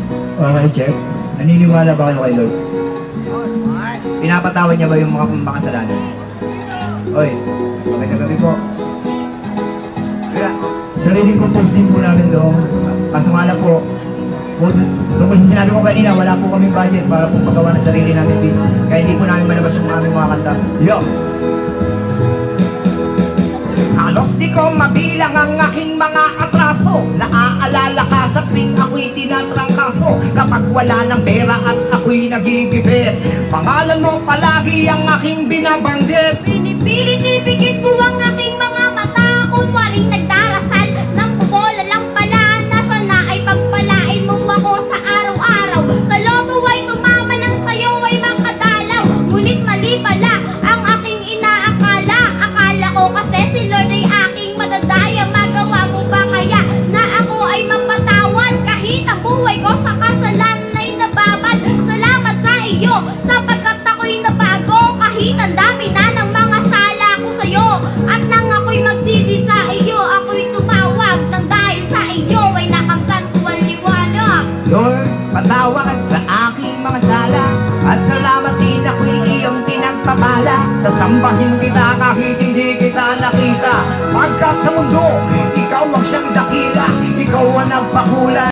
Okay, check. Naniniwala ba kayo kay Lord? Pinapatawad niya ba yung mga makasalanan? Oy, magandang gabi po. Kaya, sarili kong posting po namin doon. Kaso nga lang po, nung sinabi ko kanina, wala po kaming budget para po magawa ng sarili namin beats. Kaya hindi po namin malabas yung aming mga kanta. Yo! Halos di ko mabilang ang aking mga atraso. Naaalala ka sa tuwing ako'y tinatrangkaso. Kapag wala ng pera at ako'y nagigibit, pangalan mo palagi ang aking binabanggit. Pinipilit ibigin ko ang aking mga mata. Kung waling nagdarasal ng bubola lang pala, nasa na ay pagpalain mo ako sa araw-araw. Sa loto ay tumama ng sayo ay makadalaw. Ngunit mali pala ang aking inaakala. Akala ko kasi si Lord ay aking madadaya. Magawa mo ba kaya na ako ay mapatawad? Kahit ang buhay ko sa kasalanan ay nababad. Salamat sa iyo sapagkat ako'y nabago. Kahit ang dami na ng mga sala ko sa'yo. At nang ako'y magsisi sa iyo, ako'y tumawag. Nang dahil sa iyo ay nakakanto ang liwanag. Lord, patawad sa aking mga sala. At salamat din ako'y iyong pinagpapala. Sasambahin kita kahit hindi kita nakita. Pagkat sa mundo, ikaw ang siyang dakila. Ikaw ang nagpakulan.